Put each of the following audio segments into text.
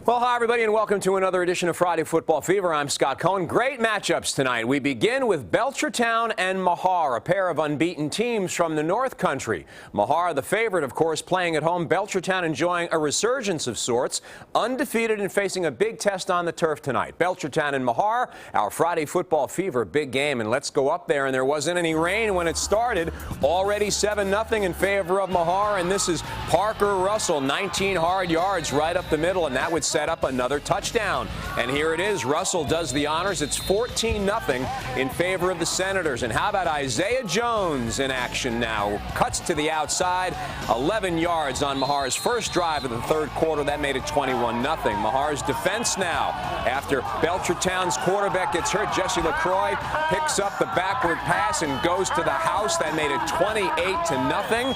Well, hi, everybody, and welcome to another edition of Friday Football Fever. I'm Scott Cohen. Great matchups tonight. We begin with Belchertown and Mahar, a pair of unbeaten teams from the North Country. Mahar, the favorite, of course, playing at home. Belchertown enjoying a resurgence of sorts, undefeated and facing a big test on the turf tonight. Belchertown and Mahar, our Friday Football Fever big game, and let's go up there. And there wasn't any rain when it started. Already 7-0 in favor of Mahar, and this is Parker Russell, 19 hard yards right up the middle, and that would set up another touchdown. And here it is. Russell does the honors. It's 14-0 in favor of the Senators. And how about Isaiah Jones in action now? Cuts to the outside, 11 yards on Mahar's first drive of the third quarter. That made it 21-0. Mahar's defense now, after Belchertown's quarterback gets hurt, Jesse LaCroix picks up the backward pass and goes to the house. That made it 28-0.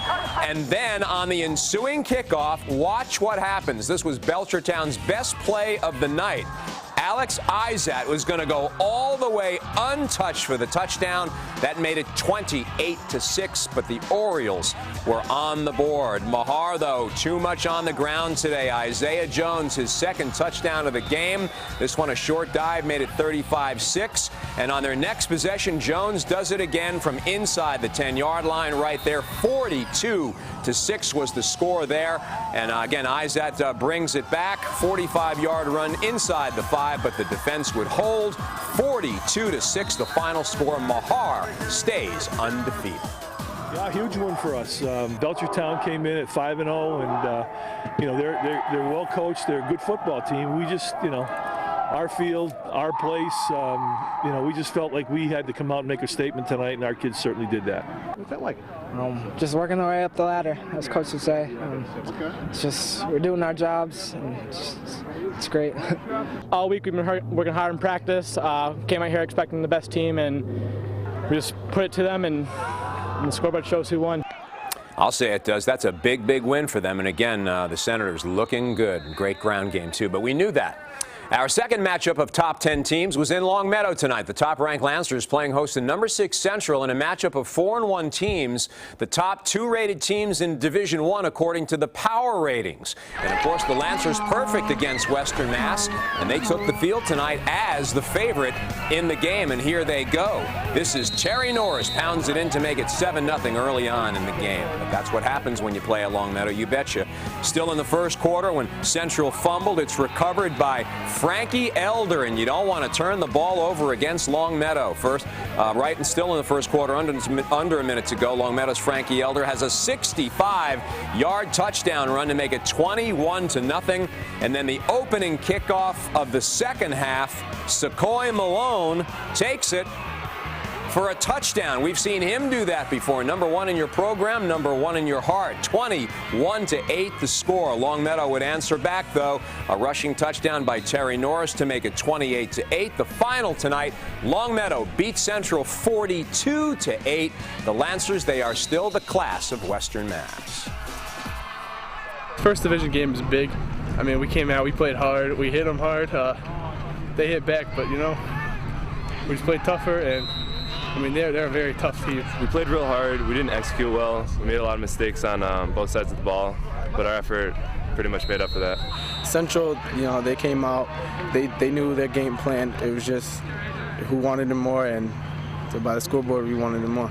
And then on the ensuing kickoff, watch what happens. This was Belchertown's best play of the night. Alex Izat was going to go all the way untouched for the touchdown. That made it 28-6, but the Orioles were on the board. Mahar, though, too much on the ground today. Isaiah Jones, his second touchdown of the game. This one a short dive, made it 35-6. And on their next possession, Jones does it again from inside the 10-yard line right there. 42-6 was the score there. And again, Izat brings it back. 45-yard run inside the 5, but the defense would hold. 42-6, the final score. Mahar stays undefeated. Yeah, huge one for us. Belchertown came in at 5-0, and you know they're well coached. They're a good football team. We just, you know, our field, our place. You know, we just felt like we had to come out and make a statement tonight, and our kids certainly did that. What's that like? Just working our way up the ladder, as coach would say. It's just we're doing our jobs, and it's great. All week we've been working hard in practice. Came out here expecting the best team, and we just put it to them, and the scoreboard shows who won. I'll say it does. That's a big, big win for them. And again, the Senators looking good. Great ground game, too. But we knew that. Our second matchup of top 10 teams was in Long Meadow tonight. The top-ranked Lancers playing host to number 6 Central in a matchup of 4-1 teams, the top 2-rated teams in Division I according to the power ratings. And, of course, the Lancers perfect against Western Mass, and they took the field tonight as the favorite in the game. And here they go. This is Terry Norris, pounds it in to make it 7-0 early on in the game. But that's what happens when you play at Long Meadow, you betcha. Still in the first quarter, when Central fumbled, it's recovered by Frankie Elder, and you don't want to turn the ball over against Long Meadow. First, right and still in the first quarter, under a minute to go, Long Meadow's Frankie Elder has a 65-yard touchdown run to make it 21-0. And then the opening kickoff of the second half, Sequoia Malone takes it for a touchdown. We've seen him do that before. Number 1 in your program, number 1 in your heart. 21-8 the score. Long Meadow would answer back, though. A rushing touchdown by Terry Norris to make it 28-8. The final tonight, Long Meadow beats Central 42-8. The Lancers, they are still the class of Western Mass. First division game is big. I mean, we came out, we played hard, we hit them hard. They hit back, but you know, we just played tougher, and I mean, they're a very tough team. We played real hard. We didn't execute well. We made a lot of mistakes on both sides of the ball, but our effort pretty much made up for that. Central, you know, they came out, they knew their game plan. It was just who wanted them more, and so by the scoreboard, we wanted them more.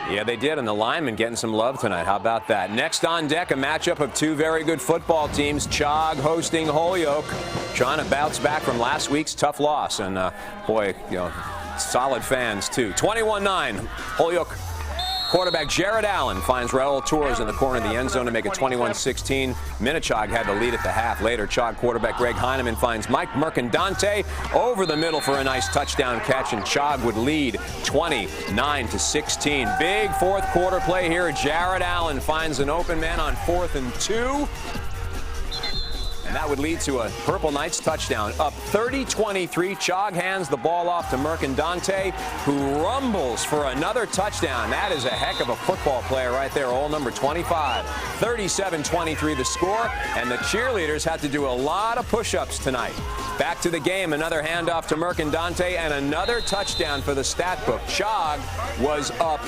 Yeah, they did, and the linemen getting some love tonight. How about that? Next on deck, a matchup of 2 very good football teams. Chog hosting Holyoke, trying to bounce back from last week's tough loss. And, boy, you know, solid fans, too. 21-9, Holyoke. Quarterback Jared Allen finds Raul Torres in the corner of the end zone to make it 21-16. Minichog had the lead at the half. Later, Chog quarterback Greg Heineman finds Mike Mercandante over the middle for a nice touchdown catch, and Chog would lead 29-16. Big fourth quarter play here. Jared Allen finds an open man on 4th and 2. And that would lead to a Purple Knights touchdown. Up 30-23, Chog hands the ball off to Mercandante, who rumbles for another touchdown. That is a heck of a football player right there, old number 25. 37-23 the score, and the cheerleaders had to do a lot of push-ups tonight. Back to the game, another handoff to Mercandante, and another touchdown for the stat book. Chog was up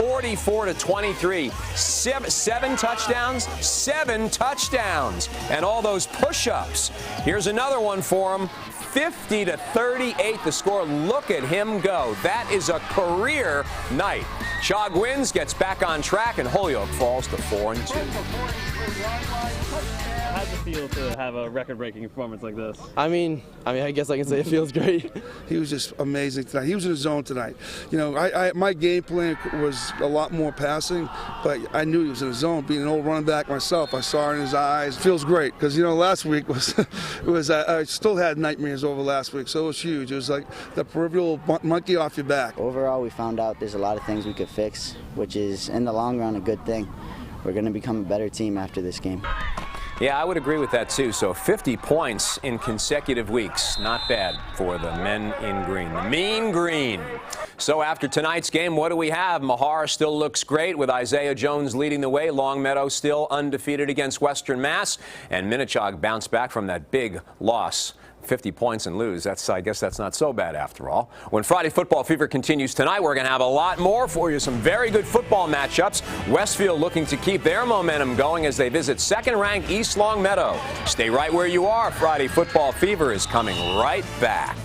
44-23. Seven touchdowns, 7 touchdowns, and all those push-ups. Here's another one for him. 50-38 the score. Look at him go. That is a career night. Chog wins, gets back on track, and Holyoke falls to 4-2. How does it feel to have a record-breaking performance like this? I mean, I guess I can say it feels great. He was just amazing tonight. He was in the zone tonight. You know, my game plan was a lot more passing, but I knew he was in the zone. Being an old running back myself, I saw it in his eyes. It feels great because, you know, last week I still had nightmares over last week, so it was huge. It was like the proverbial monkey off your back. Overall, we found out there's a lot of things we could fix, which is, in the long run, a good thing. We're going to become a better team after this game. Yeah, I would agree with that, too. So 50 points in consecutive weeks. Not bad for the men in green. The mean green. So after tonight's game, what do we have? Mahar still looks great with Isaiah Jones leading the way. Longmeadow still undefeated against Western Mass. And Minnechaug bounced back from that big loss. 50 points and lose. I guess that's not so bad after all. When Friday Football Fever continues tonight, we're going to have a lot more for you. Some very good football matchups. Westfield looking to keep their momentum going as they visit second-ranked East Longmeadow. Stay right where you are. Friday Football Fever is coming right back.